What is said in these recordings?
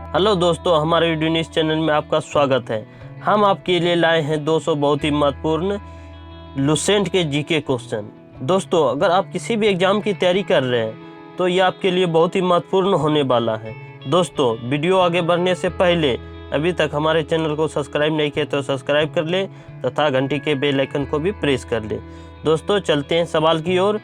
Hello दोस्तों, हमारे video news channel में आपका स्वागत है। हम आपके लिए लाए हैं 200 बहुत ही महत्वपूर्ण लुसेंट के जीके क्वेश्चन। दोस्तों, अगर आप किसी भी एग्जाम की तैयारी कर रहे हैं तो ये आपके लिए बहुत ही महत्वपूर्ण होने वाला है। दोस्तों, वीडियो आगे बढ़ने से पहले अभी तक हमारे चैनल को सब्सक्राइब नहीं किया तो सब्सक्राइब कर ले तथा घंटी के बेल आइकन को भी प्रेस कर ले। दोस्तों, चलते हैं सवाल की ओर।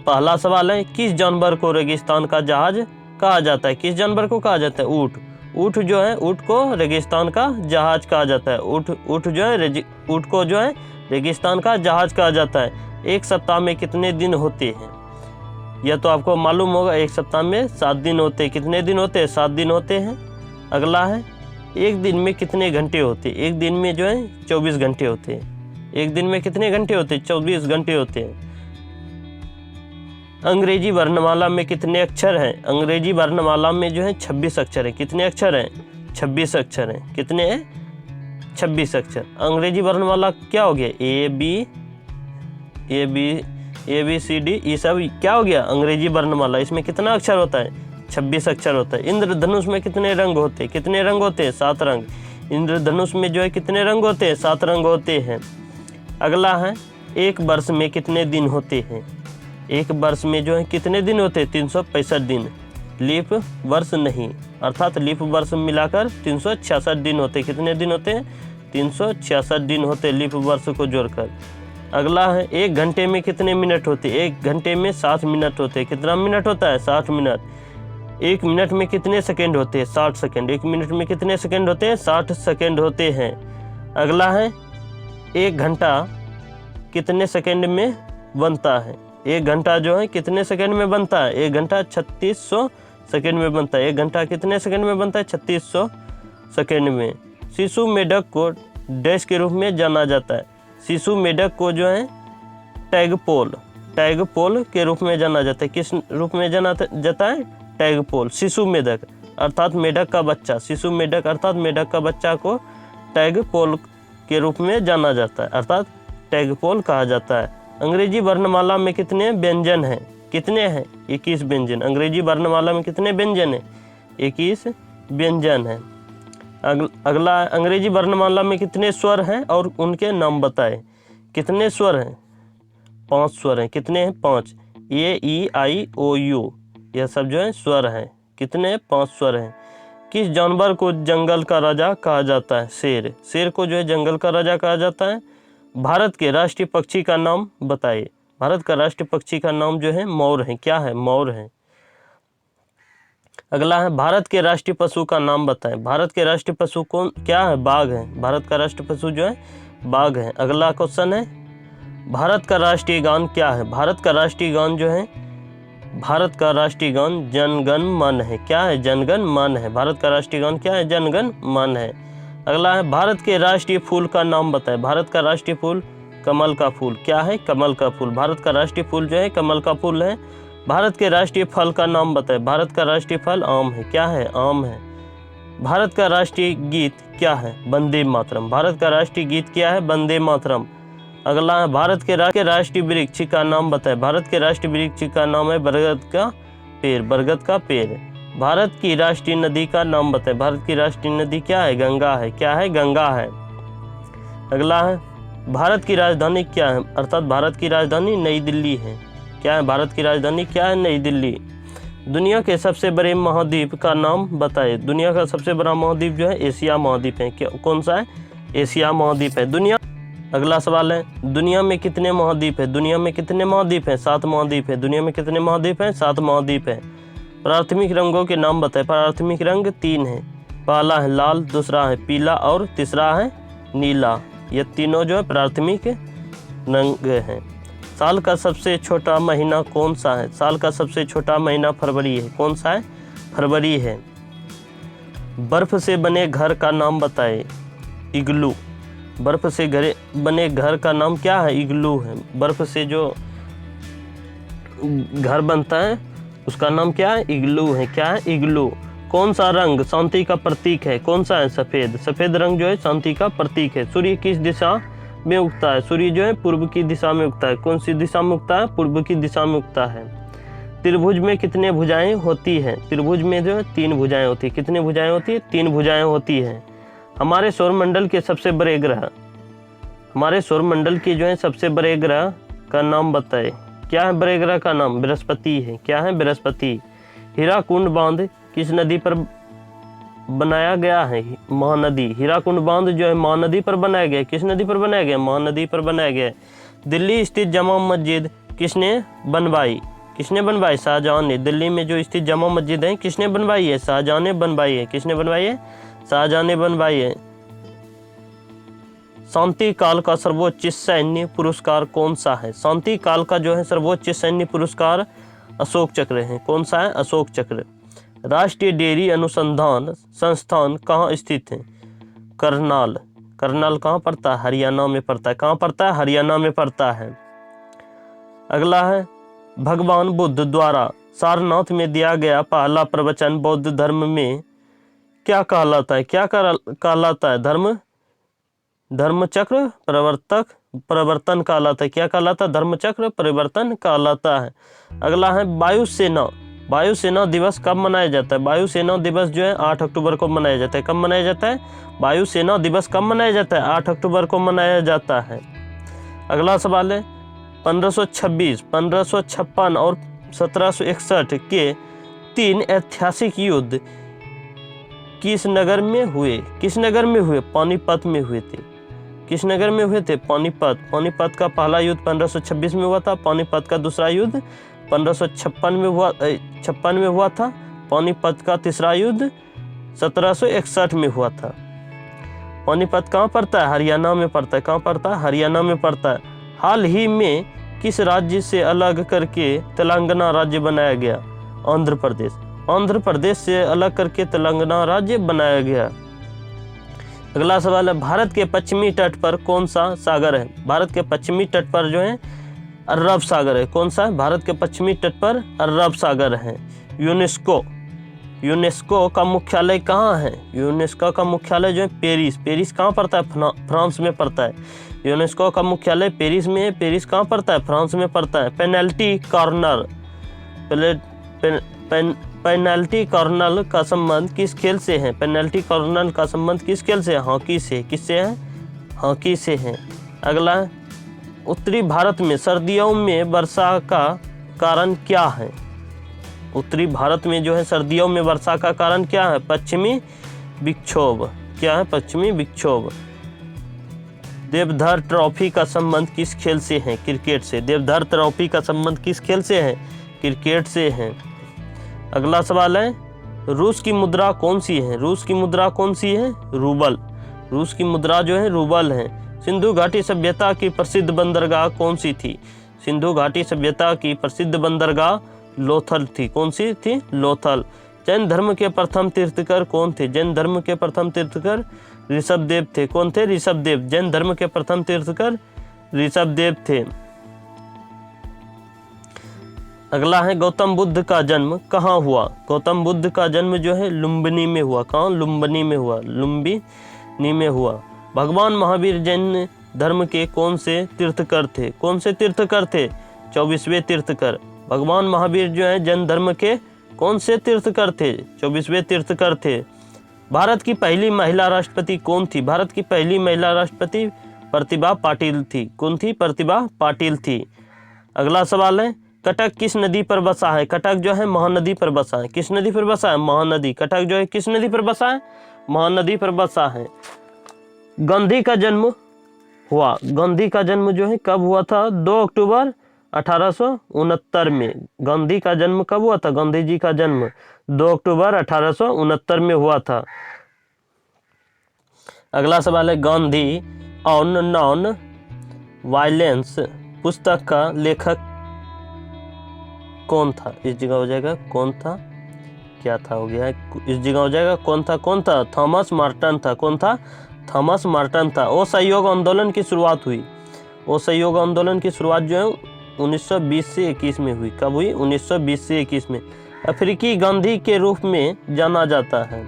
पहला सवाल है, किस जानवर को रेगिस्तान का जहाज कहा जाता है? किस जानवर को कहा जाता है? ऊँट। ऊँट जो है, ऊँट को रेगिस्तान का जहाज कहा जाता है। ऊँट जो है, ऊँट को जो है रेगिस्तान का जहाज कहा जाता है। एक सप्ताह में कितने दिन होते हैं? यह तो आपको मालूम होगा, एक सप्ताह में 7 दिन होते हैं। कितने दिन होते हैं? 7 दिन होते हैं। अगला है, एक दिन में कितने घंटे होते हैं? एक दिन में जो है 24 घंटे होते हैं। एक दिन में कितने घंटे होते हैं? 24 घंटे होते हैं। अंग्रेजी वर्णमाला में कितने अक्षर हैं? अंग्रेजी वर्णमाला में जो है 26 अक्षर हैं। कितने अक्षर हैं? 26 अक्षर हैं। कितने हैं? 26 अक्षर। अंग्रेजी वर्णमाला क्या हो गया? ए बी सी डी, ये सब क्या हो गया? अंग्रेजी वर्णमाला। इसमें कितना अक्षर होता है? 26 अक्षर होता है। इंद्रधनुष में कितने रंग होते हैं? कितने रंग होते हैं? 7 रंग। इंद्रधनुष में जो है कितने रंग होते हैं? 7 रंग होते हैं। अगला है, एक वर्ष में कितने दिन होते हैं? एक वर्ष में जो है कितने दिन होते हैं? 365 दिन। लीप वर्ष नहीं, अर्थात लीप वर्ष मिलाकर 366 दिन होते हैं। कितने दिन होते हैं? 366 दिन होते हैं लीप वर्ष को जोड़कर। अगला है, एक घंटे में कितने मिनट होते हैं? एक घंटे में 60 मिनट होते हैं। कितना मिनट होता है? 60 मिनट। एक मिनट में कितने सेकंड होते हैं? 60 सेकंड। एक मिनट में कितने सेकंड होते हैं? 60 सेकंड होते हैं। अगला है, एक घंटा कितने सेकंड में बनता है? एक घंटा जो है कितने सेकंड में बनता है? एक घंटा 3600 सेकंड में बनता है। एक घंटा कितने सेकंड में बनता है? 3600 सेकंड में। शिशु मेढक को डैश के रूप में जाना जाता है? शिशु मेढक को जो है टैगपोल के रूप में जाना जाता है। किस रूप में जाना जाता है? टैगपोल। शिशु मेढक अर्थात मेढक का बच्चा, शिशु मेढक अर्थात मेढक का बच्चा को टैगपोल के रूप में जाना जाता है, अर्थात टैगपोल कहा जाता है। अंग्रेजी वर्णमाला में कितने व्यंजन हैं? कितने हैं? 21 व्यंजन। अंग्रेजी वर्णमाला में कितने व्यंजन हैं? 21 व्यंजन हैं। अगला, अंग्रेजी वर्णमाला में कितने स्वर हैं और उनके नाम बताएं। कितने स्वर हैं? 5 स्वर हैं। कितने हैं? 5। ए ई आई ओ यू, यह सब जो है स्वर हैं। कितने? 5 स्वर हैं। किस जानवर को जंगल का राजा कहा जाता है? शेर। शेर को जो है जंगल का राजा कहा जाता है। भारत के राष्ट्रीय पक्षी का नाम बताइए। भारत का राष्ट्रीय पक्षी का नाम जो है मोर है। क्या है? मोर है। अगला है, भारत के राष्ट्रीय पशु का नाम बताएं। भारत के राष्ट्रीय पशु कौन क्या है? बाघ है। भारत का राष्ट्रीय पशु जो है बाघ है। अगला क्वेश्चन है, भारत का राष्ट्रीय गान क्या है? भारत का राष्ट्रीय गान जो है, भारत का राष्ट्रीय गान जन गण मन है। क्या है? जन गण मन है। भारत का राष्ट्रीय गान क्या है? जन गण मन है। अगला है, भारत के राष्ट्रीय फूल का नाम बताएं। भारत का राष्ट्रीय फूल कमल का फूल। क्या है? कमल का फूल। भारत का राष्ट्रीय फूल जो है कमल का फूल है। भारत के राष्ट्रीय फल का नाम बताएं। भारत का राष्ट्रीय फल आम है। क्या है? आम है। भारत का राष्ट्रीय गीत क्या है? वंदे मातरम। भारत का राष्ट्रीय गीत क्या है? वंदे मातरम। अगला है, भारत के राष्ट्रीय वृक्ष का नाम बताएं। भारत के राष्ट्रीय वृक्ष का नाम है बरगद का पेड़। बरगद का पेड़। भारत की राष्ट्रीय नदी का नाम बताएं। भारत की राष्ट्रीय नदी क्या है? गंगा है। क्या है? गंगा है। अगला है, भारत की राजधानी क्या है? अर्थात भारत की राजधानी नई दिल्ली है। क्या है? भारत की राजधानी क्या है? नई दिल्ली। दुनिया के सबसे बड़े महाद्वीप का नाम बताएं। दुनिया का सबसे बड़ा महाद्वीप जो है एशिया महाद्वीप है। कौन सा है? एशिया महाद्वीप है। दुनिया। अगला सवाल है, दुनिया में कितने महाद्वीप है? दुनिया में कितने महाद्वीप है? 7 महाद्वीप है। दुनिया में कितने महाद्वीप है? 7 महाद्वीप है। प्राथमिक रंगों के नाम बताएं। प्राथमिक रंग 3 है। पहला है लाल, दूसरा है पीला और तीसरा है नीला। ये तीनों जो है प्राथमिक रंग हैं। साल का सबसे छोटा महीना कौन सा है? साल का सबसे छोटा महीना फरवरी है। कौन सा है? फरवरी है। बर्फ से बने घर का नाम बताएं। इग्लू। बर्फ से बने घर का नाम क्या है? इग्लू है। बर्फ से जो घर बनता है उसका नाम क्या है? इग्लू है। क्या है? इग्लू। कौन सा रंग शांति का प्रतीक है? कौन सा है? सफेद। सफेद रंग जो है शांति का प्रतीक है। सूर्य किस दिशा में उगता है? सूर्य जो है पूर्व की दिशा में उगता है। कौन सी दिशा में उगता है? पूर्व की दिशा में उगता है। त्रिभुज में कितने भुजाएं होती हैं? त्रिभुज में जो है 3 भुजाएं होती है। कितनी भुजाएं होती है? 3 भुजाएं होती हैं। हमारे सौरमंडल के सबसे बड़े ग्रह, हमारे सौरमंडल के जो है सबसे बड़े ग्रह का नाम बताए। क्या है बड़े ग्रह का नाम? बृहस्पति है। क्या है? बृहस्पति। हीराकुंड बांध किस नदी पर बनाया गया है? महानदी। हीराकुंड बांध जो है महानदी पर बनाया गया है। किस नदी पर बनाया गया? महानदी पर बनाया गया है। दिल्ली स्थित जामा मस्जिद किसने बनवाई? किसने बनवाई? शाहजहां ने। दिल्ली में जो स्थित जामा मस्जिद है किसने बनवाई है? शाहजहां ने बनवाई है। किसने बनवाई है? शाहजहां ने बनवाई है। शांति काल का सर्वोच्च सैन्य पुरस्कार कौन सा है? शांति काल का जो है सर्वोच्च सैन्य पुरस्कार अशोक चक्र है। कौन सा है? अशोक चक्र। राष्ट्रीय डेयरी अनुसंधान संस्थान कहाँ स्थित है? करनाल। करनाल कहाँ पड़ता है? हरियाणा में पड़ता है। कहाँ पड़ता है? हरियाणा में पड़ता है। अगला है, भगवान बुद्ध द्वारा सारनाथ में दिया गया पहला प्रवचन बौद्ध धर्म में क्या कहलाता है? क्या कहलाता है? धर्मचक्र प्रवर्तन कहलाता है। क्या कहलाता है? धर्मचक्र परिवर्तन कहलाता है। अगला है, वायुसेना। वायुसेना दिवस कब मनाया जाता है? वायुसेना दिवस जो है 8 अक्टूबर को मनाया जाता है। कब मनाया जाता है? वायुसेना दिवस कब मनाया जाता है? 8 अक्टूबर को मनाया जाता है। अगला सवाल है, 1526, 1556 और 1761 के 3 ऐतिहासिक युद्ध किस नगर में हुए? किस नगर में हुए? पानीपत में हुए थे। किस नगर में हुए थे? पानीपत। पानीपत का पहला युद्ध 1526 में हुआ था। पानीपत का दूसरा युद्ध 1556 में हुआ था। पानीपत का तीसरा युद्ध 1761 में हुआ था। पानीपत कहाँ पड़ता है? हरियाणा में पड़ता है। कहाँ पड़ता है? हरियाणा में पड़ता है। हाल ही में किस राज्य से अलग करके तेलंगाना राज्य बनाया गया? आंध्र प्रदेश। आंध्र प्रदेश से अलग करके तेलंगाना राज्य बनाया गया। अगला सवाल है, भारत के पश्चिमी तट पर कौन सा सागर है? भारत के पश्चिमी तट पर जो है अरब सागर है। कौन सा है? भारत के पश्चिमी तट पर अरब सागर है। यूनेस्को का मुख्यालय कहाँ है? यूनेस्को का मुख्यालय जो है पेरिस। पेरिस कहाँ पड़ता है? फ्रांस में पड़ता है। यूनेस्को का मुख्यालय पेरिस में है। पेरिस कहाँ पड़ता है? फ्रांस में पड़ता है। पेनल्टी कॉर्नर का संबंध किस खेल से है? पेनल्टी कॉर्नर का संबंध किस खेल से? हॉकी से। किससे है? हॉकी से है। अगला, उत्तरी भारत में सर्दियों में वर्षा का कारण क्या है? उत्तरी भारत में जो है सर्दियों में वर्षा का कारण क्या है? पश्चिमी विक्षोभ। क्या है? पश्चिमी विक्षोभ। देवधर ट्रॉफी का संबंध किस खेल से है? क्रिकेट से। देवधर ट्रॉफी का संबंध किस खेल से है? क्रिकेट से है। अगला सवाल है, रूस की मुद्रा कौन सी है? रूस की मुद्रा कौन सी है? रूबल। रूस की मुद्रा जो है रूबल है। सिंधु घाटी सभ्यता की प्रसिद्ध बंदरगाह कौन सी थी? सिंधु घाटी सभ्यता की प्रसिद्ध बंदरगाह लोथल थी। कौन सी थी? लोथल। जैन धर्म के प्रथम तीर्थकर कौन थे? जैन धर्म के प्रथम तीर्थकर ऋषभदेव थे। कौन थे? ऋषभदेव। जैन धर्म के प्रथम तीर्थकर ऋषभदेव थे। अगला है, गौतम बुद्ध का जन्म कहाँ हुआ? गौतम बुद्ध का जन्म जो है लुम्बिनी में हुआ। कहाँ? लुम्बिनी में हुआ। लुम्बिनी में हुआ। भगवान महावीर जैन धर्म के कौन से तीर्थकर थे? कौन से तीर्थकर थे? 24वें तीर्थकर। भगवान महावीर जो है जैन धर्म के कौन से तीर्थकर थे? 24वें तीर्थकर थे। भारत की पहली महिला राष्ट्रपति कौन थी? भारत की पहली महिला राष्ट्रपति प्रतिभा पाटिल थी। कौन थी? प्रतिभा पाटिल थी। अगला सवाल है, कटक किस नदी पर बसा है? कटक जो है महानदी पर बसा है। किस नदी पर बसा है? महानदी। कटक जो है किस नदी पर बसा है? महानदी पर बसा है। गांधी का जन्म हुआ। गांधी का जन्म जो है कब हुआ था? 2 अक्टूबर 1869 में। गांधी का जन्म कब हुआ था? गांधी जी का जन्म 2 अक्टूबर 1869 में हुआ था। अगला सवाल है, गांधी ऑन नॉन वायलेंस पुस्तक का लेखक कौन था? इस जगह हो जाएगा कौन था, क्या था हो गया, इस जगह हो जाएगा कौन था। कौन था? थॉमस मार्टन था। कौन था? थॉमस मार्टन था। असहयोग आंदोलन की शुरुआत हुई। असहयोग आंदोलन की शुरुआत जो है 1920 से 21 में हुई। कब हुई? 1920 से 21 में। अफ्रीकी गांधी के रूप में जाना जाता है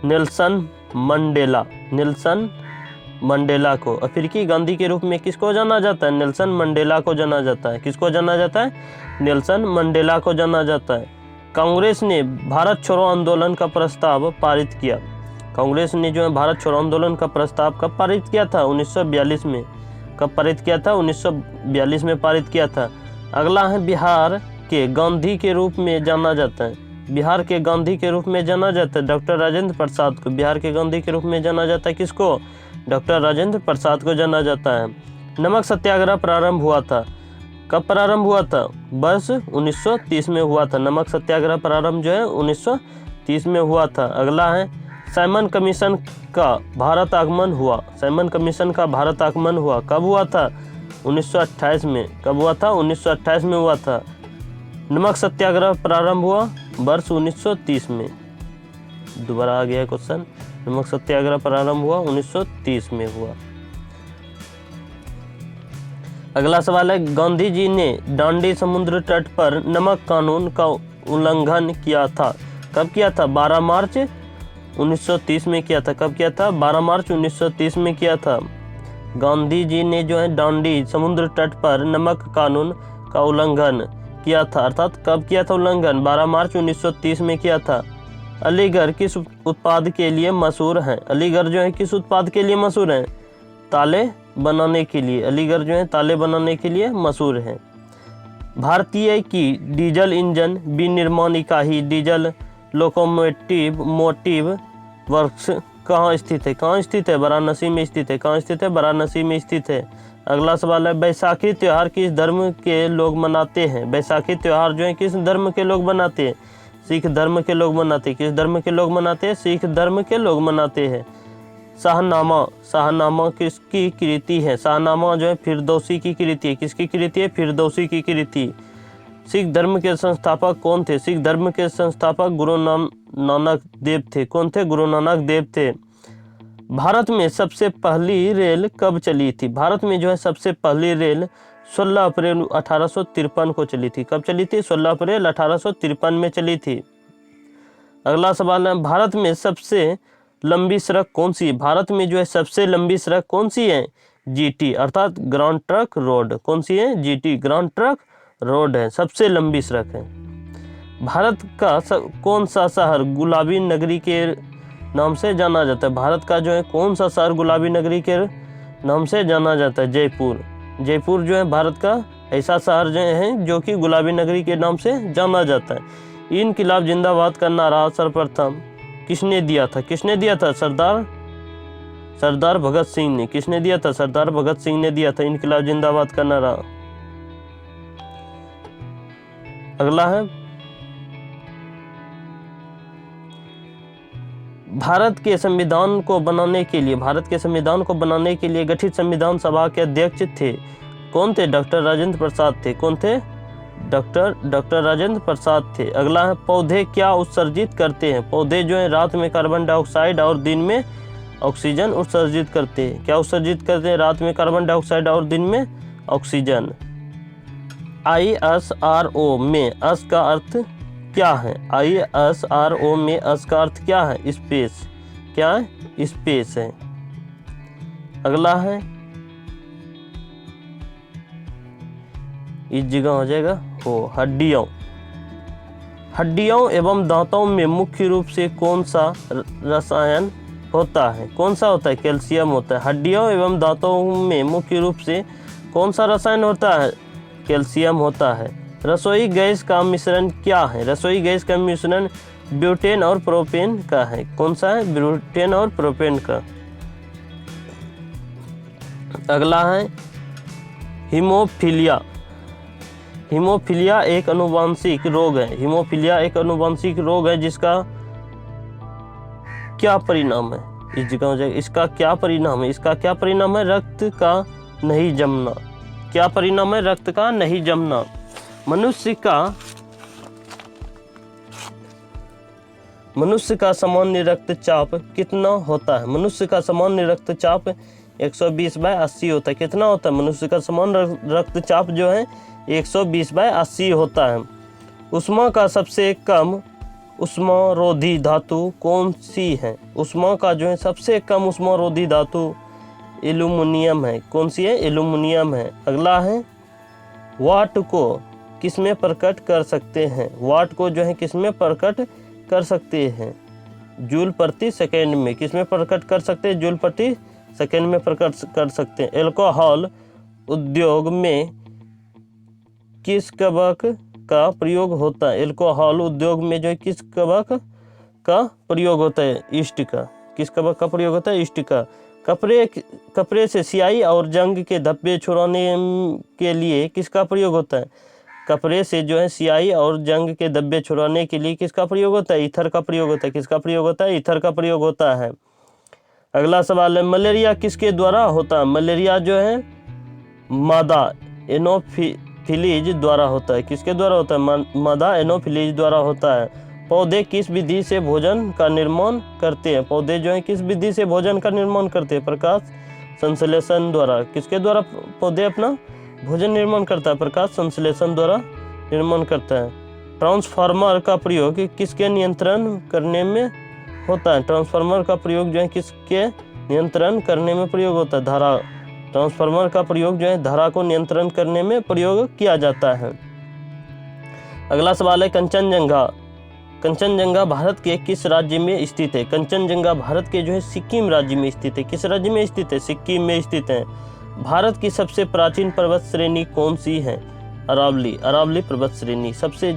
नेल्सन मंडेला। नेल्सन मंडेला को। अफ्रीकी गांधी के रूप में किसको जाना जाता है? नेल्सन मंडेला को जाना जाता है। किसको जाना जाता है? नेल्सन मंडेला को जाना जाता है। कांग्रेस ने भारत छोड़ो आंदोलन का प्रस्ताव पारित किया। कांग्रेस ने जो है भारत छोड़ो आंदोलन का प्रस्ताव कब पारित किया था? 1942 में। कब पारित किया था? 1942 में पारित किया था। अगला है बिहार के गांधी के रूप में जाना जाता है। बिहार के गांधी के रूप में जाना जाता है डॉक्टर राजेंद्र प्रसाद को। बिहार के गांधी के रूप में जाना जाता है किसको? डॉक्टर राजेंद्र प्रसाद को जाना जाता है। नमक सत्याग्रह प्रारंभ हुआ था। कब प्रारंभ हुआ था? वर्ष 1930 में हुआ था। नमक सत्याग्रह प्रारंभ जो है 1930 में हुआ था। अगला है साइमन कमीशन का भारत आगमन हुआ। साइमन कमीशन का भारत आगमन हुआ। कब हुआ था? 1928 में। कब हुआ था? 1928 में हुआ था। नमक सत्याग्रह प्रारंभ हुआ वर्ष 1930 में। दोबारा आ गया है क्वेश्चन। नमक सत्याग्रह प्रारंभ हुआ 1930 में हुआ। अगला सवाल है गांधी जी ने डांडी समुद्र तट पर नमक कानून का उल्लंघन किया था। कब किया था? 12 मार्च 1930 में किया था। कब किया था? 12 मार्च 1930 में किया था। गांधी जी ने जो है डांडी समुद्र तट पर नमक कानून का उल्लंघन किया था। अर्थात कब किया था उल्लंघन? 12 मार्च 1930 में किया था। अलीगढ़ किस उत्पाद के लिए मशहूर है? अलीगढ़ जो है किस उत्पाद के लिए मशहूर है? ताले बनाने के लिए। अलीगढ़ जो है ताले बनाने के लिए मशहूर है। भारतीय की डीजल इंजन विनिर्माण इकाई डीजल लोकोमोटिव वर्क्स कहाँ स्थित है? कहाँ स्थित है? वाराणसी में स्थित है। कहाँ स्थित है? वाराणसी में स्थित है। अगला सवाल है बैसाखी त्यौहार किस धर्म के लोग मनाते हैं? बैसाखी त्यौहार जो है किस धर्म के लोग मनाते हैं? सिख धर्म के लोग मनाते हैं। किस धर्म के लोग मनाते हैं? सिख धर्म के लोग मनाते हैं। शाहनामा, शाहनामा किसकी कृति है? शाहनामा जो है फिरदौसी की कृति है। किसकी कृति है? फिरदौसी की कृति। सिख धर्म के संस्थापक कौन थे? सिख धर्म के संस्थापक गुरु नानक देव थे। कौन थे? गुरु नानक देव थे। भारत में सबसे पहली रेल कब चली थी? भारत में जो है सबसे पहली रेल 16 अप्रैल 1853 को चली थी। कब चली थी? 16 अप्रैल 1853 में चली थी। अगला सवाल है भारत में सबसे लंबी सड़क कौन सी है? भारत में जो है सबसे लंबी सड़क कौन सी है? जीटी अर्थात ग्रांड ट्रक रोड। कौन सी है? जीटी ग्रांड ट्रक रोड है, सबसे लंबी सड़क है। भारत का कौन सा शहर गुलाबी नगरी के नाम से जाना जाता है? भारत का जो है कौन सा शहर गुलाबी नगरी के नाम से जाना जाता है? जयपुर। जयपुर जो है भारत का ऐसा शहर जो है जो कि गुलाबी नगरी के नाम से जाना जाता है। इनकलाब जिंदाबाद का नारा सर्वप्रथम किसने दिया था? किसने दिया था? सरदार भगत सिंह ने। किसने दिया था? सरदार भगत सिंह ने दिया था इनकलाब जिंदाबाद का नारा। अगला है भारत के संविधान को बनाने के लिए गठित संविधान सभा के अध्यक्ष थे। कौन थे? डॉक्टर राजेंद्र प्रसाद थे। कौन थे? डॉक्टर राजेंद्र प्रसाद थे। अगला है पौधे क्या उत्सर्जित करते हैं? पौधे जो है रात में कार्बन डाइऑक्साइड और दिन में ऑक्सीजन उत्सर्जित करते हैं। क्या उत्सर्जित करते हैं? रात में कार्बन डाइऑक्साइड और दिन में ऑक्सीजन। ISRO में अस का अर्थ क्या है? ISRO में अस का अर्थ क्या है? स्पेस। क्या है? स्पेस है। अगला है इस जगह हो जाएगा हो हड्डियों एवं दांतों में मुख्य रूप से कौन सा रसायन होता है? कौन सा होता है? कैल्शियम होता है। हड्डियों एवं दांतों में मुख्य रूप से कौन सा रसायन होता है? कैल्शियम होता है। रसोई गैस का मिश्रण क्या है? रसोई गैस का मिश्रण ब्यूटेन और प्रोपेन का है। कौन सा है? ब्यूटेन और प्रोपेन का। अगला है हीमोफीलिया। हीमोफीलिया एक आनुवंशिक रोग है। हीमोफीलिया एक आनुवंशिक रोग है जिसका क्या परिणाम है? इस जगह हो जाएगा इसका क्या परिणाम है? इसका क्या परिणाम है? रक्त का नहीं जमना। क्या परिणाम है? रक्त का नहीं जमना। मनुष्य का सामान्य रक्तचाप कितना होता है? मनुष्य का सामान्य रक्तचाप 120/80 होता है। कितना होता है? मनुष्य का सामान्य रक्तचाप जो है 120/80 होता है। उष्मा का सबसे कम उष्मारोधी धातु कौन सी है? उष्मा का जो है सबसे कम उष्मारोधी धातु एल्यूमिनियम है। कौन सी है? एल्यूमिनियम है। अगला है वाट को किस में प्रकट कर सकते हैं? वाट को जो है किस में प्रकट कर सकते हैं? जूल प्रति सेकेंड में। किस में प्रकट कर सकते हैं? जूल प्रति सेकेंड में प्रकट कर सकते हैं। अल्कोहल उद्योग में किस कवक का प्रयोग होता है? अल्कोहल उद्योग में जो है किस कवक का प्रयोग होता है? ईस्ट का। किस कवक का प्रयोग होता है? ईस्ट का। कपड़े से स्याही और जंग के धब्बे छुड़ाने के लिए किसका प्रयोग होता है? कपड़े से जो है स्याही और जंग के धब्बे छुड़ाने के लिए किसका प्रयोग होता है? ईथर का प्रयोग होता है। किसका प्रयोग होता है? ईथर का प्रयोग होता है। अगला सवाल है मलेरिया किसके द्वारा होता है? मलेरिया जो है मादा एनोफिलीज द्वारा होता है। किसके द्वारा होता है? मादा एनोफिलीज द्वारा होता है। पौधे किस विधि से भोजन का निर्माण करते हैं? पौधे जो है किस विधि से भोजन का निर्माण करते हैं? प्रकाश संश्लेषण द्वारा। किसके द्वारा पौधे अपना भोजन निर्माण करता है? प्रकाश संश्लेषण द्वारा निर्माण करता है। ट्रांसफार्मर का प्रयोग किसके नियंत्रण करने में होता है? ट्रांसफार्मर का प्रयोग जो है किसके नियंत्रण करने में प्रयोग होता है? धारा। ट्रांसफार्मर का प्रयोग जो है धारा को नियंत्रण करने में प्रयोग किया जाता है। अगला सवाल है कंचनजंगा। कंचनजंगा भारत के किस राज्य में स्थित है? कंचनजंगा भारत के जो है सिक्किम राज्य में स्थित है। किस राज्य में स्थित है? सिक्किम में स्थित है। भारत की सबसे प्राचीन पर्वत श्रेणी कौन सी है? अरावली। अरावली पर्वत श्रेणी सबसे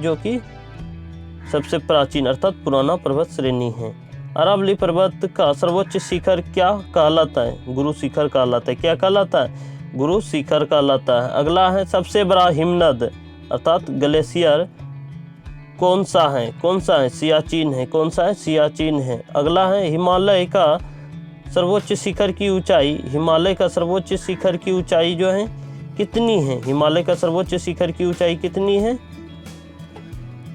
प्राचीन अर्थात पुराना पर्वत श्रेणी है। अरावली पर्वत का सर्वोच्च शिखर क्या कहलाता है? गुरु शिखर कहलाता है। क्या कहलाता है? गुरु शिखर कहलाता है। अगला है सबसे बड़ा हिमनद अर्थात ग्लेशियर कौन सा है? कौन सा है? सियाचिन है। कौन सा है? सियाचिन है। अगला है हिमालय का सर्वोच्च शिखर की ऊंचाई। हिमालय का सर्वोच्च शिखर की ऊंचाई जो है कितनी है? हिमालय का सर्वोच्च शिखर की ऊंचाई कितनी है?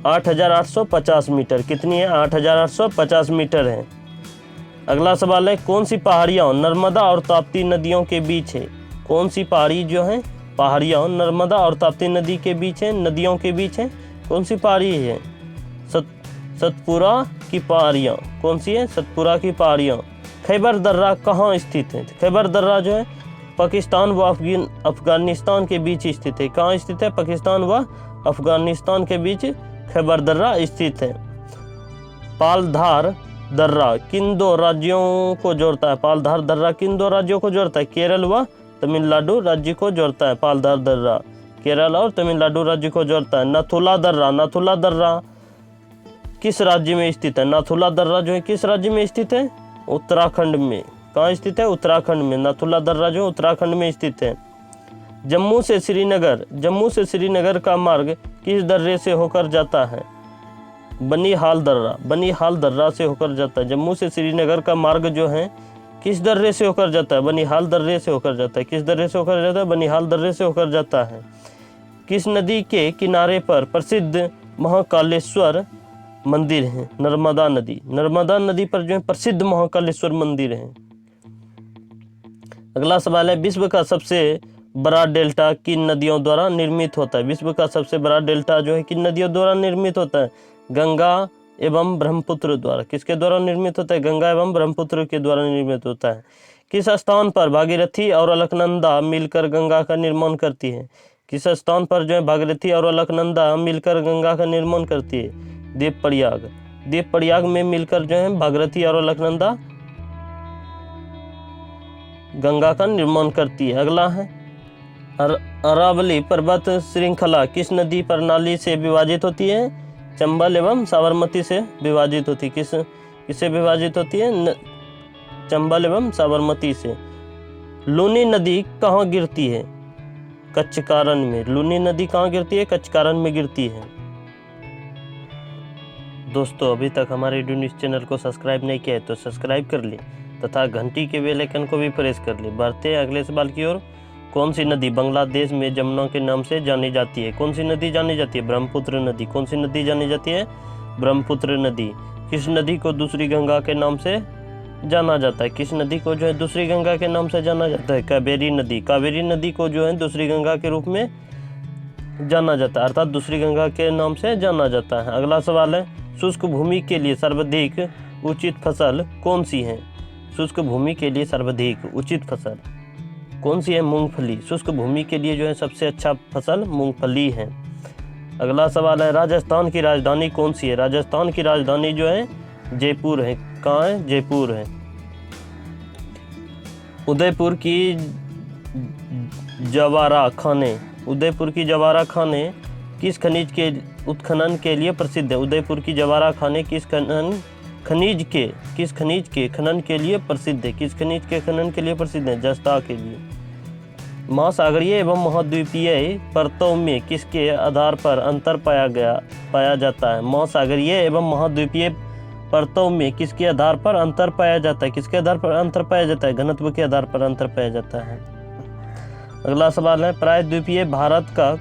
8,850 मीटर। कितनी है? 8,850 मीटर है। अगला सवाल है कौन सी पहाड़ियाँ नर्मदा और ताप्ती नदियों के बीच है? कौन सी पहाड़ी जो है पहाड़ियाँ नर्मदा और ताप्ती नदी के बीच है? नदियों के बीच है। कौन सी पहाड़ी है? सतपुरा की पहाड़ियाँ। कौन सी है? सतपुरा की पहाड़ियाँ। खैबर दर्रा कहाँ स्थित है? खैबर दर्रा जो है पाकिस्तान व अफगानिस्तान के बीच स्थित है। कहाँ स्थित है? पाकिस्तान व अफगानिस्तान के बीच खैबर दर्रा स्थित है। पालधार दर्रा किन दो राज्यों को जोड़ता है? पालधार दर्रा किन दो राज्यों को जोड़ता है? केरल व तमिलनाडु राज्य को जोड़ता है। पालधार दर्रा केरल और तमिलनाडु राज्य को जोड़ता है। नाथुला दर्रा। नाथुला दर्रा किस राज्य में स्थित है? नाथुला दर्रा जो है किस राज्य में स्थित है? उत्तराखंड में। कहाँ स्थित है? उत्तराखंड में। नाथुला दर्रा जो उत्तराखंड में स्थित है। जम्मू से श्रीनगर का मार्ग किस दर्रे से होकर जाता है? बनिहाल दर्रा। बनिहाल दर्रा से होकर जाता है। जम्मू से श्रीनगर का मार्ग जो है किस दर्रे से होकर जाता है? बनिहाल दर्रे से होकर जाता है। किस दर्रे से होकर जाता है? बनिहाल दर्रे से होकर जाता है। किस नदी के किनारे पर प्रसिद्ध महाकालेश्वर मंदिर है? नर्मदा नदी। नर्मदा नदी पर जो है प्रसिद्ध महाकालेश्वर मंदिर है। अगला सवाल है विश्व का सबसे बड़ा डेल्टा किन नदियों द्वारा निर्मित होता है? विश्व का सबसे बड़ा डेल्टा जो है किन नदियों द्वारा निर्मित होता है? गंगा एवं ब्रह्मपुत्र द्वारा। किसके द्वारा निर्मित होता है? गंगा एवं ब्रह्मपुत्र के द्वारा निर्मित होता है। किस स्थान पर भागीरथी और अलकनंदा मिलकर गंगा का निर्माण करती है? किस स्थान पर जो है भागीरथी और अलकनंदा मिलकर गंगा का निर्माण करती है? देवप्रयाग। देवप्रयाग में मिलकर जो है भागीरथी और अलकनंदा गंगा का निर्माण करती है। अगला है अरावली पर्वत श्रृंखला किस नदी प्रणाली से विभाजित होती है? चंबल एवं साबरमती से विभाजित होती है। किससे विभाजित होती है? चंबल एवं साबरमती से। लूनी नदी कहाँ गिरती है? कच्छकारण में। लूनी नदी कहाँ गिरती है? कच्छकारण में गिरती है। दोस्तों अभी तक हमारे ईडू न्यूज़ चैनल को सब्सक्राइब नहीं किया है तो सब्सक्राइब कर ले तथा घंटी के बेल आइकन को भी प्रेस कर ले। बढ़ते हैं अगले सवाल की ओर। कौन सी नदी बांग्लादेश में जमुना के नाम से जानी जाती है? कौन सी नदी जानी जाती है? ब्रह्मपुत्र नदी। कौन सी नदी जानी जाती है? ब्रह्मपुत्र नदी। किस नदी को दूसरी गंगा के नाम से जाना जाता है? किस नदी को जो है दूसरी गंगा के नाम से जाना जाता है? कावेरी नदी। कावेरी नदी को जो है दूसरी गंगा के रूप में जाना जाता है अर्थात दूसरी गंगा के नाम से जाना जाता है। अगला सवाल है शुष्क भूमि के लिए सर्वाधिक उचित फसल कौन सी है? शुष्क भूमि के लिए सर्वाधिक उचित फसल कौन सी है? मूंगफली। शुष्क भूमि के लिए जो है सबसे अच्छा फसल मूंगफली है। अगला सवाल है, राजस्थान की राजधानी कौन सी है? राजस्थान की राजधानी जो है जयपुर है। कहाँ है? जयपुर है। उदयपुर की जवारा खाने, उदयपुर की जवारा खाने किस खनिज के उत्खनन के लिए प्रसिद्ध है? उदयपुर की जवारा खाने किस खनिज के खनन के लिए प्रसिद्ध है? किस खनिज के खनन के लिए प्रसिद्ध है? जस्ता के लिए। महासागरीय एवं महाद्वीपीय परतों में किसके आधार पर अंतर पाया जाता है? महासागरीय एवं महाद्वीपीय परतों में किसके आधार पर अंतर पाया जाता है? किसके आधार पर अंतर पाया जाता है? घनत्व के आधार पर अंतर पाया जाता है। अगला सवाल है, प्रायद्वीपीय भारत का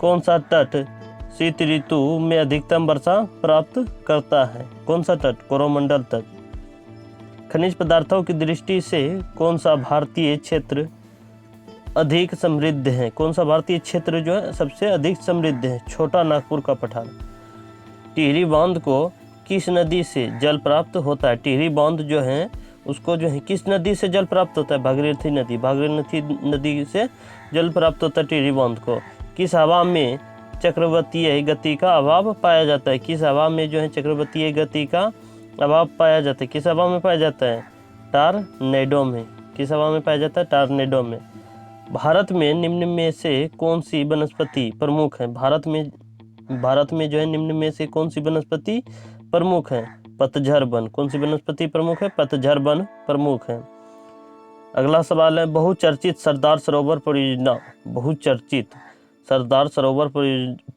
कौन सा तट शीत ऋतु में अधिकतम वर्षा प्राप्त करता है? कौन सा तट? कोरोमंडल तट। खनिज पदार्थों की दृष्टि से कौन सा भारतीय क्षेत्र अधिक समृद्ध है? कौन सा भारतीय क्षेत्र जो है सबसे अधिक समृद्ध है? छोटा नागपुर का पठार। टिहरी बांध को किस नदी से जल प्राप्त होता है? टिहरी बांध जो है उसको जो है किस नदी से जल प्राप्त होता है? भागीरथी नदी। भागीरथी नदी से जल प्राप्त होता है टिहरी बांध को। किस हवा में चक्रवातीय गति का अभाव पाया जाता है? किस हवा में जो है चक्रवातीय गति का अभाव पाया जाता है? किस हवा में पाया जाता है? टॉरनेडो में। किस हवा में पाया जाता है? टॉरनेडो में। भारत में निम्न में से कौन सी वनस्पति प्रमुख है? भारत में जो है निम्न में से कौन सी वनस्पति प्रमुख है? पतझड़ वन। कौन सी वनस्पति प्रमुख है? पतझड़ वन प्रमुख है। अगला सवाल है, बहुचर्चित सरदार सरोवर परियोजना। बहुचर्चित सरदार सरोवर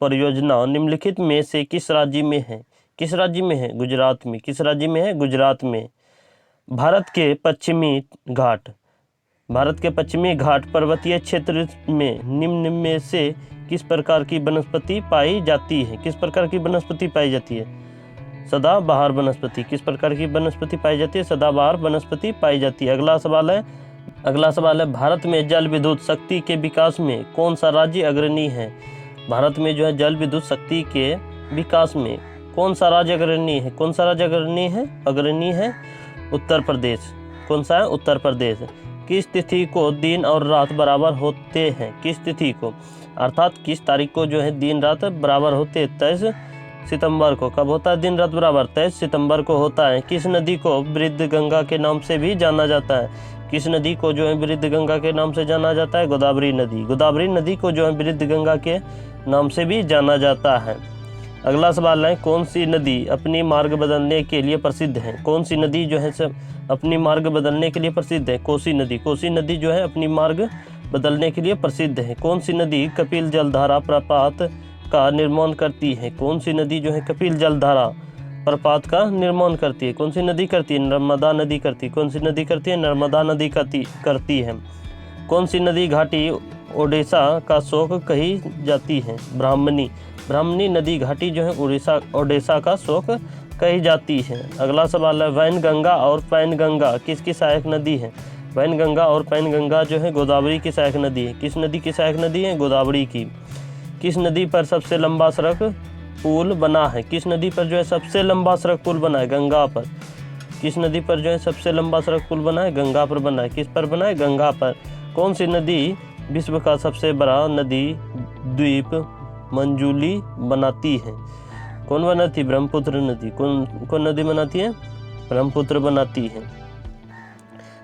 परियोजना निम्नलिखित में से किस राज्य में है? किस राज्य में है? गुजरात में। किस राज्य में है? गुजरात में। भारत के पश्चिमी घाट पर्वतीय क्षेत्र में निम्न में से किस प्रकार की वनस्पति पाई जाती है? किस प्रकार की वनस्पति पाई जाती है? सदाबहार वनस्पति। किस प्रकार की वनस्पति पाई जाती है? सदाबहार वनस्पति पाई जाती है। अगला सवाल है, भारत में जल विद्युत शक्ति के विकास में कौन सा राज्य अग्रणी है? भारत में जो है जल विद्युत शक्ति के विकास में कौन सा राज्य अग्रणी है? कौन सा राज्य अग्रणी है? अग्रणी है उत्तर प्रदेश। कौन सा है? उत्तर प्रदेश। किस तिथि को दिन और रात बराबर होते हैं? किस तिथि को, अर्थात किस तारीख को जो है दिन रात बराबर होते हैं? 23 सितंबर को। कब होता है दिन रात बराबर? 23 सितंबर को होता है। किस नदी को वृद्ध गंगा के नाम से भी जाना जाता है? किस नदी को जो है वृद्ध गंगा के नाम से जाना जाता है? गोदावरी नदी। गोदावरी नदी को जो है वृद्ध गंगा के नाम से भी जाना जाता है। अगला सवाल है, कौन सी नदी अपनी मार्ग बदलने के लिए प्रसिद्ध है? कौन सी नदी जो है सब अपनी मार्ग बदलने के लिए प्रसिद्ध है? कोसी नदी। कोसी नदी जो है अपनी मार्ग बदलने के लिए प्रसिद्ध है। कौन सी नदी कपिल जलधारा प्रपात का निर्माण करती है? कौन सी नदी जो है कपिल जलधारा प्रपात का निर्माण करती है? कौन सी नदी करती है? नर्मदा नदी करती है। कौन सी नदी करती है? नर्मदा नदी करती है। कौन सी नदी घाटी ओडिशा का शोक कही जाती है? ब्राह्मणी। ब्राह्मणी नदी घाटी जो है ओडिशा का शोक कही जाती है। अगला सवाल है, वैनगंगा और पैनगंगा किसकी सहायक नदी है? वैनगंगा और पैनगंगा जो है गोदावरी की सहायक नदी है। किस नदी की सहायक नदी है? गोदावरी की। किस नदी पर सबसे लंबा सड़क पुल बना है? किस नदी पर जो है सबसे लंबा सड़क पुल बना है? गंगा पर। किस नदी पर जो है सबसे लंबा सड़क पुल बना है? गंगा पर बना है। किस पर बना है? गंगा पर। कौन सी नदी विश्व का सबसे बड़ा नदी द्वीप मंजूली बनाती है? कौन बनाती? ब्रह्मपुत्र नदी। कौन नदी बनाती है? ब्रह्मपुत्र बनाती है।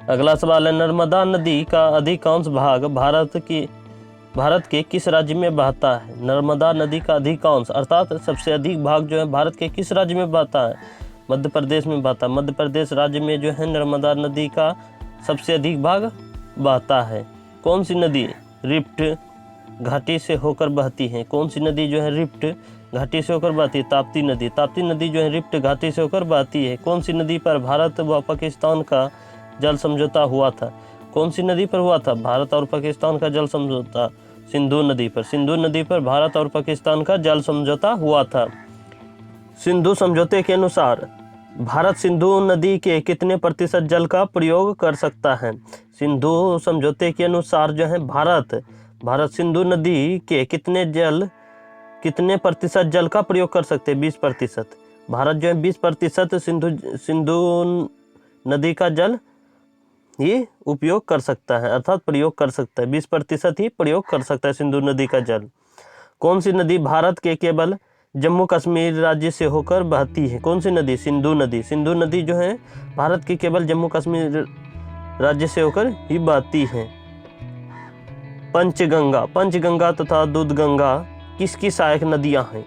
अगला सवाल है, नर्मदा नदी का अधिकांश भाग भारत के किस राज्य में बहता है? नर्मदा नदी का अधिकांश अर्थात सबसे अधिक भाग जो है भारत के किस राज्य में बहता है? मध्य प्रदेश में बहता है। मध्य प्रदेश राज्य में जो है नर्मदा नदी का सबसे अधिक भाग बहता है। कौन सी नदी रिफ्ट घाटी से होकर बहती है? कौन सी नदी जो है रिफ्ट घाटी से होकर बहती है? ताप्ती नदी। ताप्ती नदी जो है रिफ्ट घाटी से होकर बहती है। कौन सी नदी पर भारत व पाकिस्तान का जल समझौता हुआ था? कौन सी नदी पर हुआ था भारत और पाकिस्तान का जल समझौता? सिंधु नदी पर। सिंधु नदी पर भारत और पाकिस्तान का जल समझौता हुआ था। सिंधु समझौते के अनुसार भारत सिंधु नदी के कितने प्रतिशत जल का प्रयोग कर सकता है? सिंधु समझौते के अनुसार जो है भारत सिंधु नदी के कितने प्रतिशत जल का प्रयोग कर सकते हैं? 20%। भारत जो है 20% सिंधु नदी का जल ही उपयोग कर सकता है, अर्थात प्रयोग कर सकता है, 20% ही प्रयोग कर सकता है सिंधु नदी का जल। कौन सी नदी भारत के केवल जम्मू कश्मीर राज्य से होकर बहती है? कौन सी नदी? सिंधु नदी। सिंधु नदी जो है भारत के केवल जम्मू कश्मीर राज्य से होकर ही बहती है। पंचगंगा, पंचगंगा तथा दूधगंगा किसकी सहायक नदियां हैं?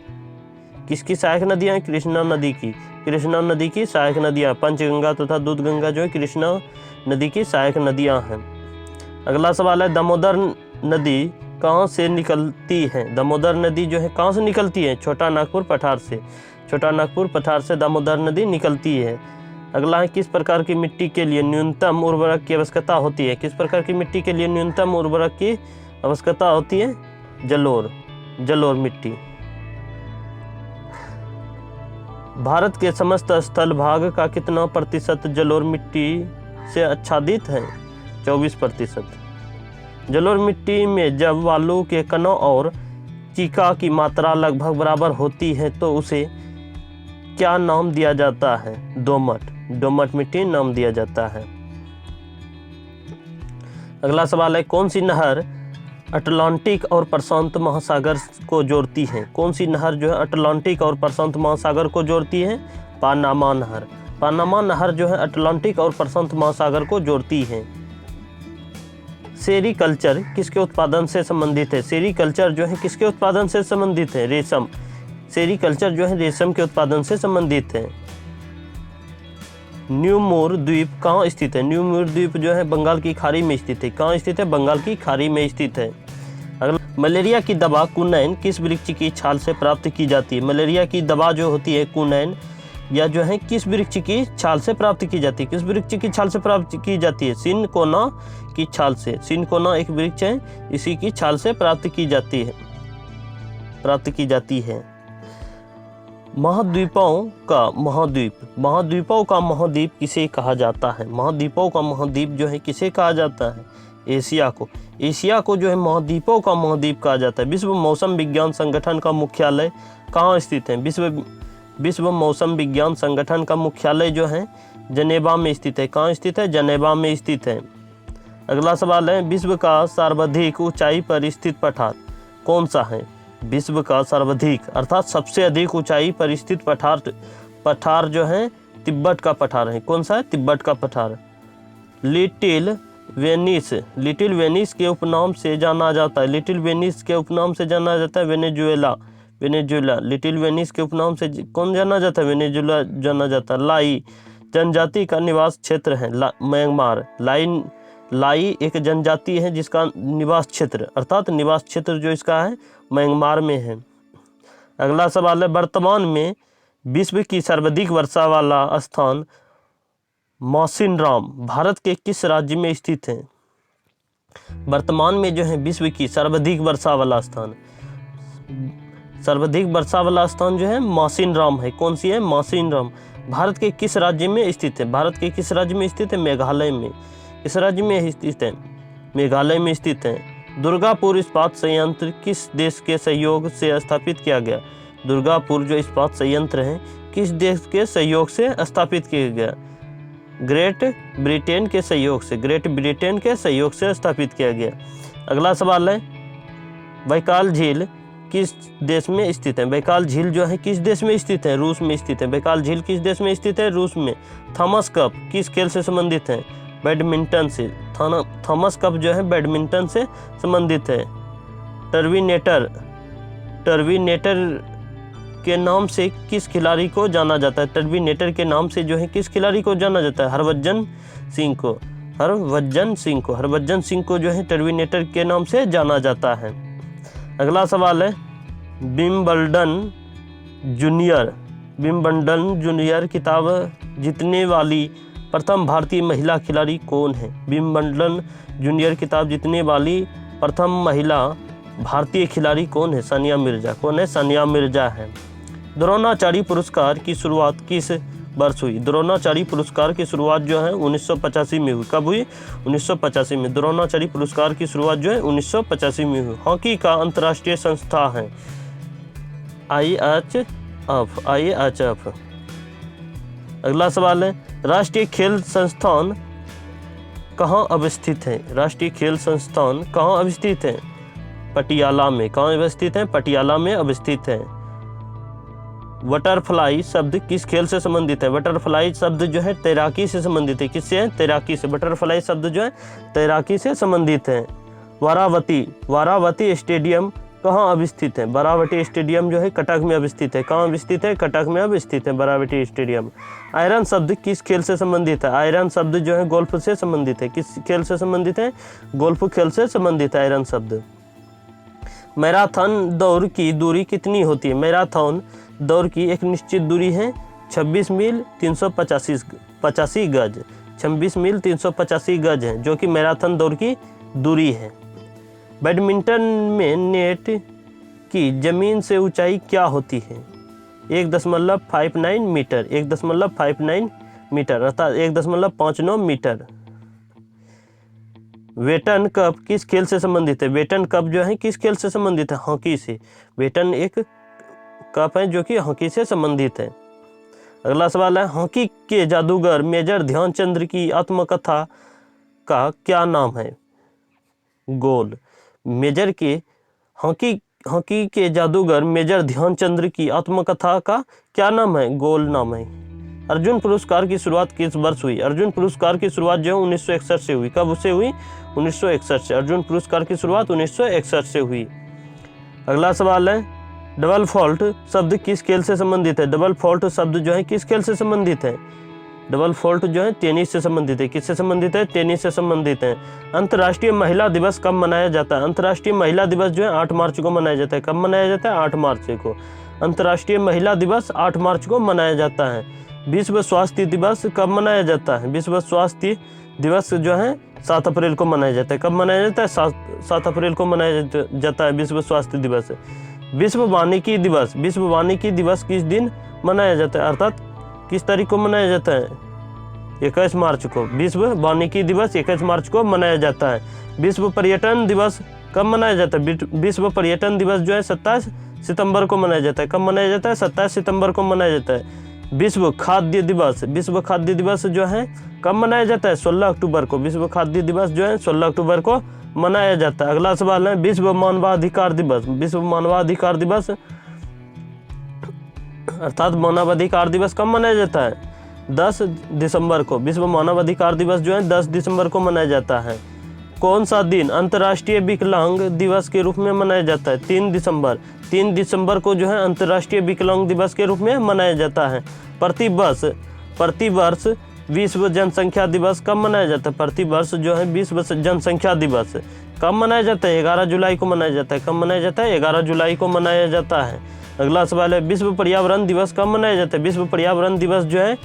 किसकी सहायक नदियां हैं? कृष्णा नदी की। कृष्णा नदी की सहायक नदियां, पंचगंगा तथा दूधगंगा जो है कृष्णा नदी की सहायक नदियां हैं। अगला सवाल है, दामोदर नदी कहाँ से निकलती है? दामोदर नदी जो है कहाँ से निकलती है? छोटा नागपुर पठार से। छोटा नागपुर पठार से दामोदर नदी निकलती है। अगला है, किस प्रकार की मिट्टी के लिए न्यूनतम उर्वरक की आवश्यकता होती है? किस प्रकार की मिट्टी के लिए न्यूनतम उर्वरक की आवश्यकता होती है? जलोढ़, जलोढ़ मिट्टी। भारत के समस्त स्थल भाग का कितना प्रतिशत जलोढ़ मिट्टी से आच्छादित है? 24%। जलोढ़ मिट्टी में जब बालू के कणों और चीका की मात्रा लगभग बराबर होती है तो उसे क्या नाम दिया जाता है? दोमट, दोमट मिट्टी नाम दिया जाता है। अगला सवाल है, कौन सी नहर अटलांटिक और प्रशांत महासागर को जोड़ती है? कौन सी नहर जो है अटलांटिक और प्रशांत महासागर को जोड़ती है? पानामा नहर। पानामा नहर जो है अटलांटिक और प्रशांत महासागर को जोड़ती है। सेरीकल्चर किसके उत्पादन से संबंधित है? सेरीकल्चर जो है किसके उत्पादन से संबंधित है? रेशम। सेरीकल्चर जो है रेशम के उत्पादन से संबंधित है। न्यूमोर द्वीप कहाँ स्थित है? न्यूमोर द्वीप जो है बंगाल की खाड़ी में स्थित है। कहाँ स्थित है? बंगाल की खाड़ी में स्थित है। अगला, मलेरिया की दवा कुनैन किस वृक्ष की छाल से प्राप्त की जाती है? मलेरिया की दवा जो होती है कुनैन या जो है किस वृक्ष की छाल से प्राप्त की जाती है? किस वृक्ष की छाल से प्राप्त की जाती है? सिनकोना की छाल से। सिनकोना एक वृक्ष है, इसी की छाल से प्राप्त की जाती है। महाद्वीपों का महाद्वीप, महाद्वीपों का महाद्वीप किसे कहा जाता है? महाद्वीपों का महाद्वीप जो है किसे कहा जाता है? एशिया को। एशिया को जो है महाद्वीपों का महाद्वीप कहा जाता है। विश्व मौसम विज्ञान संगठन का मुख्यालय कहाँ स्थित है? विश्व मौसम विज्ञान संगठन का मुख्यालय जो है जनेवा में स्थित है। कहाँ स्थित है? जनेवा में स्थित है। अगला सवाल है, विश्व का सर्वाधिक ऊंचाई पर स्थित पठार कौन सा है? विश्व का सर्वाधिक अर्थात सबसे अधिक ऊंचाई पर स्थित पठार जो है तिब्बत का पठार है। कौन सा है? तिब्बत का पठार। लिटिल वेनिस, लिटिल वेनिस के उपनाम से जाना जाता है। लिटिल वेनिस के उपनाम से जाना जाता है वेनेजुएला। वेनेजुएला लिटिल वेनिस के उपनाम से कौन जाना जाता है? वेनेजुएला जाना जाता है। लाई जनजाति का निवास क्षेत्र है। म्यांमार। लाई एक जनजाति है जिसका निवास क्षेत्र अर्थात निवास क्षेत्र जो इसका है म्यांमार में है। अगला सवाल है, वर्तमान में विश्व की सर्वाधिक वर्षा वाला स्थान मौसिनराम भारत के किस राज्य में स्थित है? वर्तमान में जो है विश्व की सर्वाधिक वर्षा वाला स्थान जो है मौसिनराम है। कौन सी है? मौसिनराम। भारत के किस राज्य में स्थित है? भारत के किस राज्य में स्थित है? मेघालय में। इस राज्य में स्थित है? मेघालय में स्थित है। दुर्गापुर इस्पात संयंत्र किस देश के सहयोग से स्थापित किया गया? दुर्गापुर जो इस्पात संयंत्र है किस देश के सहयोग से स्थापित किया गया? ग्रेट ब्रिटेन के सहयोग से। ग्रेट ब्रिटेन के सहयोग से स्थापित किया गया। अगला सवाल है, बैकाल झील किस देश में स्थित है? बैकाल झील जो है किस देश में स्थित है? रूस में स्थित है। बैकाल झील किस देश में स्थित है? रूस में। थॉमस कप किस खेल से संबंधित है? बैडमिंटन से। थॉमस कप जो है बैडमिंटन से संबंधित है। टर्विनेटर के नाम से किस खिलाड़ी को जाना जाता है? टर्विनेटर के नाम से जो है किस खिलाड़ी को जाना जाता है? हरभजन सिंह को। हरभजन सिंह को जो है टर्विनेटर के नाम से जाना जाता है। अगला सवाल है, विंबलडन जूनियर खिताब जीतने वाली प्रथम भारतीय महिला खिलाड़ी कौन है? विंबलडन जूनियर खिताब जीतने वाली प्रथम महिला भारतीय खिलाड़ी कौन है? सानिया मिर्जा। कौन है? सानिया मिर्जा है। द्रोणाचार्य पुरस्कार की शुरुआत किस वर्ष हुई? द्रोणाचार्य पुरस्कार की शुरुआत जो है 1985 में हुई। कब हुई? 1985 में। द्रोणाचार्य पुरस्कार की शुरुआत जो है 1985 में हुई। हॉकी का अंतर्राष्ट्रीय संस्था है IHF। अगला सवाल है, राष्ट्रीय खेल संस्थान कहाँ अवस्थित है? राष्ट्रीय खेल संस्थान कहाँ अवस्थित है? पटियाला में। कहाँ अवस्थित है? पटियाला में अवस्थित है। बटरफ्लाई शब्द किस खेल से संबंधित है? बटरफ्लाई शब्द जो है तैराकी से संबंधित है। किससे है? तैराकी से। बटरफ्लाई शब्द जो है तैराकी से संबंधित है। वारावती स्टेडियम कहाँ अवस्थित है? वारावती स्टेडियम जो है कटक में अवस्थित है। कहाँ अवस्थित है? कटक में अवस्थित है वारावती स्टेडियम। आयरन शब्द किस खेल से संबंधित है? आयरन शब्द जो है गोल्फ से संबंधित है। किस खेल से संबंधित है? गोल्फ खेल से संबंधित है आयरन शब्द। मैराथन दौड़ की दूरी कितनी होती है? मैराथन दौड़ की एक निश्चित दूरी है 26 मील 385 गज। 26 मील 385 गज है जो कि मैराथन दौड़ की दूरी है। बैडमिंटन में नेट की जमीन से ऊंचाई क्या होती है? 1.59 मीटर। 1.59 मीटर अर्थात 1.59 मीटर। वेटन कप किस खेल से संबंधित है? वेटन कप जो है किस खेल से संबंधित है? हॉकी से। वेटन एक कप है जो कि हॉकी से संबंधित है। अगला सवाल है, हॉकी के जादूगर मेजर ध्यानचंद की आत्मकथा का क्या नाम है? गोल। मेजर के हॉकी के जादूगर मेजर ध्यानचंद की आत्मकथा का क्या नाम है? गोल नाम है। अर्जुन पुरस्कार की शुरुआत किस वर्ष हुई? अर्जुन पुरस्कार की शुरुआत जो है 1961 से हुई। कब से हुई? 1961 से। अर्जुन पुरस्कार की शुरुआत 1961 से हुई। अगला सवाल है, डबल फॉल्ट शब्द किस खेल से संबंधित है? डबल फॉल्ट शब्द जो है किस खेल से संबंधित है? डबल फॉल्ट जो है टेनिस से संबंधित है। किससे संबंधित है? टेनिस से संबंधित है। अंतर्राष्ट्रीय महिला दिवस कब मनाया जाता है? अंतर्राष्ट्रीय महिला दिवस जो है 8 मार्च को मनाया जाता है। कब मनाया जाता है? 8 मार्च को। अंतर्राष्ट्रीय महिला दिवस 8 मार्च को मनाया जाता है। विश्व स्वास्थ्य दिवस कब मनाया जाता है? विश्व स्वास्थ्य दिवस जो है 7 अप्रैल को मनाया जाता है। कब मनाया जाता है? 7 अप्रैल को मनाया जाता है विश्व स्वास्थ्य दिवस। विश्व वानिकी दिवस किस दिन मनाया जाता है? अर्थात किस तारीख को मनाया जाता है? 21 मार्च को। विश्व वानिकी दिवस 21 मार्च को मनाया जाता है। विश्व पर्यटन दिवस कब मनाया जाता है? विश्व पर्यटन दिवस जो है 27 सितंबर को मनाया जाता है। कब मनाया जाता है? 27 सितंबर को मनाया जाता है। विश्व खाद्य दिवस जो है कब मनाया जाता है? 16 अक्टूबर को। विश्व खाद्य दिवस जो है 16 अक्टूबर को मनाया जाता है। अगला सवाल है, विश्व मानवाधिकार दिवस अर्थात मानवाधिकार दिवस कब मनाया जाता है? 10 दिसंबर को। विश्व मानवाधिकार दिवस जो है 10 दिसंबर को मनाया जाता है। कौन सा दिन अंतर्राष्ट्रीय विकलांग दिवस के रूप में मनाया जाता है? 3 दिसंबर को जो है अंतर्राष्ट्रीय विकलांग दिवस के रूप में मनाया जाता है। प्रतिवर्ष विश्व जनसंख्या दिवस कब मनाया जाता है? प्रतिवर्ष जो है विश्व जनसंख्या दिवस कब मनाया जाता है? 11 जुलाई को मनाया जाता है। कब मनाया जाता है? 11 जुलाई को मनाया जाता है। अगला सवाल है, विश्व पर्यावरण दिवस कब मनाया जाता है? विश्व पर्यावरण दिवस जो है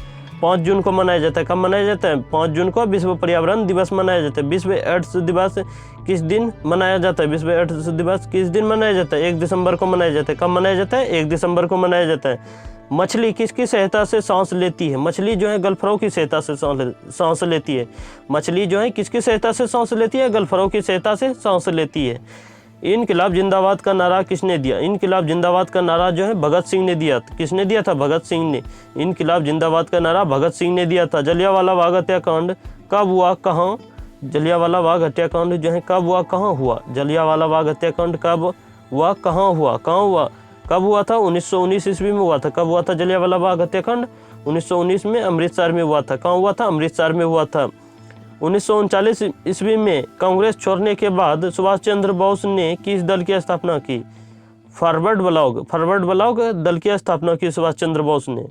5 जून को मनाया जाता है। कब मनाया जाता है? 5 जून को विश्व पर्यावरण दिवस मनाया जाता है। विश्व एड्स दिवस किस दिन मनाया जाता है? विश्व एड्स दिवस किस दिन मनाया जाता है? 1 दिसंबर को मनाया जाता है। कब मनाया जाता है? 1 दिसंबर को मनाया जाता है। मछली किसकी सहायता से सांस लेती है? मछली जो है गलफरों की सहायता से सांस लेती है। मछली जो है किसकी सहायता से सांस लेती है? गलफरों की सहायता से सांस लेती है। इनकलाब जिंदाबाद का नारा किसने दिया? इनकलाब जिंदाबाद का नारा जो है भगत सिंह ने दिया। किसने दिया था? भगत सिंह ने। इनकलाब जिंदाबाद का नारा भगत सिंह ने दिया था। जलियांवाला बाग हत्याकांड कब हुआ, कहाँ? जलियांवाला बाग हत्याकांड जो है कब हुआ, कहाँ हुआ? जलियांवाला बाग हत्याकांड कब हुआ, कहाँ हुआ? कब हुआ था? 1919 ईस्वी में हुआ था। कब हुआ था जलियांवाला बाग हत्याकांड? 1919 में अमृतसर में हुआ था। कहाँ हुआ था? अमृतसर में हुआ था। 1939 ईस्वी में कांग्रेस छोड़ने के बाद सुभाष चंद्र बोस ने किस दल की स्थापना की? फॉरवर्ड ब्लॉक दल की स्थापना की सुभाष चंद्र बोस ने।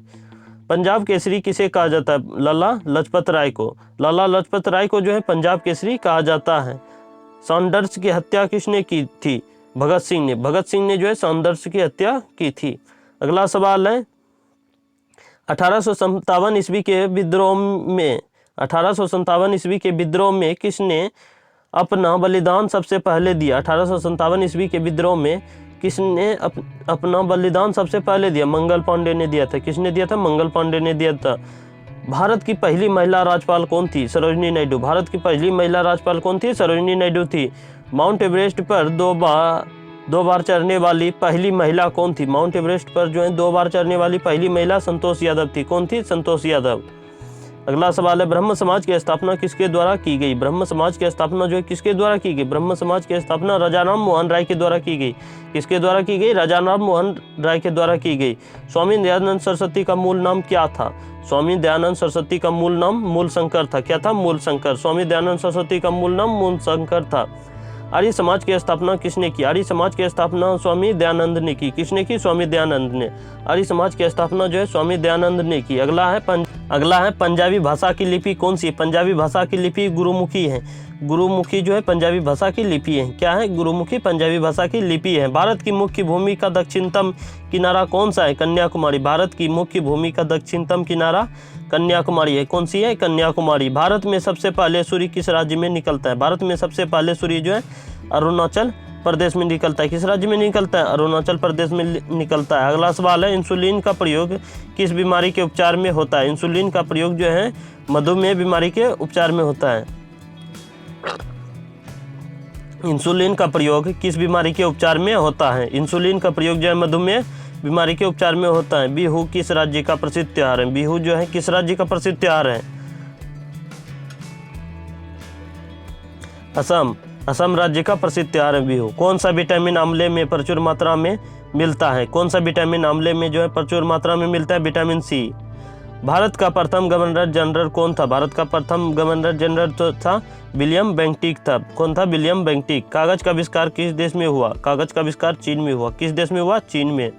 पंजाब केसरी किसे कहा जाता है? लाला लाजपत राय को। लाला लाजपत राय को जो है पंजाब केसरी कहा जाता है। सॉन्डर्स की हत्या किसने की थी? भगत सिंह ने। भगत सिंह ने जो है सॉन्डर्स की हत्या की थी। अगला सवाल है, 1857 ईस्वी के विद्रोह में किसने अपना बलिदान सबसे पहले दिया? 1857 ईस्वी के विद्रोह में किसने अपना बलिदान सबसे पहले दिया? मंगल पांडे ने दिया था। किसने दिया था? मंगल पांडे ने दिया था। भारत की पहली महिला राज्यपाल कौन थी? सरोजिनी नायडू। भारत की पहली महिला राज्यपाल कौन थी? सरोजिनी नायडू थी। माउंट एवरेस्ट पर दो बार चढ़ने वाली पहली महिला कौन थी? माउंट एवरेस्ट पर जो है 2 बार चढ़ने वाली पहली महिला संतोष यादव थी। कौन थी? संतोष यादव। अगला सवाल है ब्रह्म समाज की स्थापना किसके द्वारा की गई? ब्रह्म समाज की स्थापना जो है किसके द्वारा की गई? ब्रह्म समाज की स्थापना राजा राम मोहन राय के द्वारा की गई। किसके द्वारा की गई? राजा राम मोहन राय के द्वारा की गई। स्वामी दयानंद सरस्वती का मूल नाम क्या था? स्वामी दयानंद सरस्वती का मूल नाम मूलशंकर था। क्या था? मूलशंकर। स्वामी दयानंद सरस्वती का मूल नाम मूलशंकर था। आर्य समाज की स्थापना किसने की? आर्य समाज की स्थापना स्वामी दयानंद ने की। किसने की? स्वामी दयानंद ने। आर्य समाज की स्थापना जो है स्वामी दयानंद ने की। अगला है पंजाबी भाषा की लिपि कौन सी? पंजाबी भाषा की लिपि गुरुमुखी है। गुरुमुखी जो है पंजाबी भाषा की लिपि है। क्या है? गुरुमुखी पंजाबी भाषा की लिपि है। भारत की मुख्य भूमि का दक्षिणतम किनारा कौन सा है? कन्याकुमारी। भारत की मुख्य भूमि का दक्षिणतम किनारा कन्याकुमारी है। कौन सी है? कन्याकुमारी। भारत में सबसे पहले सूर्य किस राज्य में निकलता है? भारत में सबसे पहले सूर्य जो है अरुणाचल प्रदेश में निकलता है। किस राज्य में निकलता है? अरुणाचल प्रदेश में निकलता है। अगला सवाल है इंसुलिन का प्रयोग किस बीमारी के उपचार में होता है? इंसुलिन का प्रयोग जो है मधुमेह बीमारी के उपचार में होता है। इंसुलिन का प्रयोग किस बीमारी के उपचार में होता है? इंसुलिन का प्रयोग जो है मधुमेह बीमारी के उपचार में होता है। बिहू किस राज्य का प्रसिद्ध त्योहार है? बिहू जो है किस राज्य का प्रसिद्ध त्योहार है? असम। असम राज्य का प्रसिद्ध त्योहार है बिहू। कौन सा विटामिन आंवले में प्रचुर मात्रा में मिलता है? कौन सा विटामिन आंवले में जो है प्रचुर मात्रा में मिलता है? Vitamin C. भारत का प्रथम गवर्नर जनरल कौन था? भारत का प्रथम गवर्नर जनरल तो था विलियम बेंटिक था। कौन था? William Bentinck. कागज का आविष्कार किस देश में हुआ? कागज का आविष्कार चीन में हुआ। किस देश में हुआ? चीन में।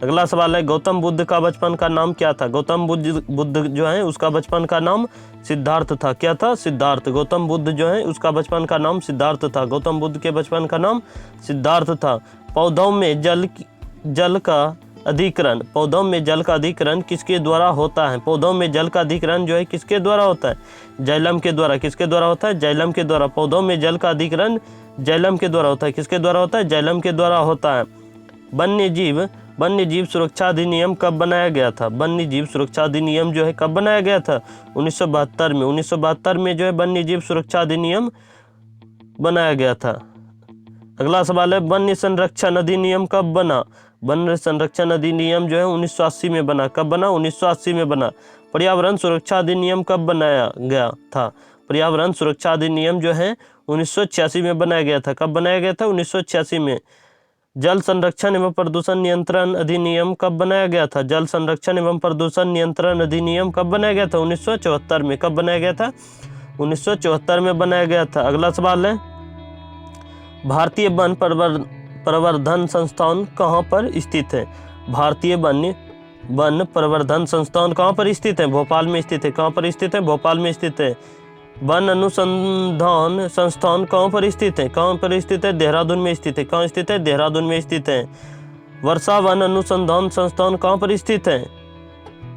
अगला सवाल है गौतम बुद्ध का बचपन का नाम क्या था? गौतम बुद्ध जो है उसका बचपन का नाम सिद्धार्थ था। क्या था? सिद्धार्थ। गौतम बुद्ध जो है उसका बचपन का नाम सिद्धार्थ था। गौतम बुद्ध के बचपन का नाम सिद्धार्थ था। पौधों में जल का अधिकरण किसके द्वारा होता है? पौधों में जल का अधिकरण जो है किसके द्वारा होता है? जाइलम के द्वारा। किसके द्वारा होता है? जाइलम के द्वारा। पौधों में जल का अधिकरण जाइलम के द्वारा होता है। किसके द्वारा होता है? जाइलम के द्वारा होता है। वन्य जीव सुरक्षा अधिनियम कब बनाया गया था? वन्य जीव सुरक्षा अधिनियम जो है कब बनाया गया था? 1972 में। 1972 में जो है वन्य जीव सुरक्षा अधिनियम बनाया गया था। अगला सवाल है वन्य संरक्षण अधिनियम कब बना? वन्य संरक्षण अधिनियम जो है 1980 में बना। कब बना? 1980 में बना। पर्यावरण सुरक्षा अधिनियम कब बनाया गया था? पर्यावरण सुरक्षा अधिनियम जो है 1986 में बनाया गया था। कब बनाया गया था? 1986 में। जल संरक्षण एवं प्रदूषण नियंत्रण अधिनियम कब बनाया गया था? जल संरक्षण एवं प्रदूषण नियंत्रण अधिनियम कब बनाया गया था? 1974 में। कब बनाया गया था? 1974 में बनाया गया था। अगला सवाल है भारतीय वन प्रवर्धन संस्थान कहाँ पर स्थित है? भारतीय वन प्रवर्धन संस्थान कहाँ पर स्थित है? भोपाल में स्थित है। कहाँ पर स्थित है? भोपाल में स्थित है। वन अनुसंधान संस्थान कहाँ पर स्थित है? कहाँ पर स्थित है? देहरादून में स्थित है। कहाँ स्थित है? देहरादून में स्थित है। वर्षा वन अनुसंधान संस्थान कहाँ पर स्थित है?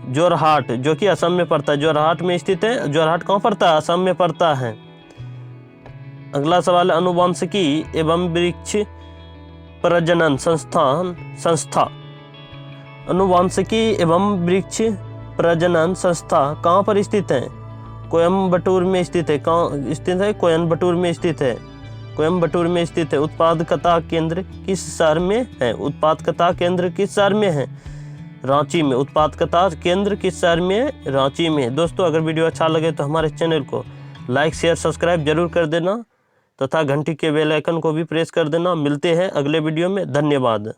जोरहाट, जो कि असम में पड़ता है। जोरहाट में स्थित है। जोरहाट कहाँ पड़ता है? असम में पड़ता है। अगला सवाल है अनुवांशिकी एवं वृक्ष प्रजनन संस्था अनुवांशिकी एवं वृक्ष प्रजनन संस्था कहाँ पर स्थित है? कोयम्बटूर में स्थित है। कहाँ स्थित है? कोयम्बटूर में स्थित है। कोयम्बटूर में स्थित है। उत्पादकता केंद्र किस शहर में है? उत्पादकता केंद्र किस शहर में है? रांची में। उत्पादकता केंद्र किस शहर में है? रांची में। दोस्तों अगर वीडियो अच्छा लगे तो हमारे चैनल को लाइक शेयर सब्सक्राइब जरूर कर देना तथा घंटी के बेल आइकन को भी प्रेस कर देना। मिलते हैं अगले वीडियो में। धन्यवाद।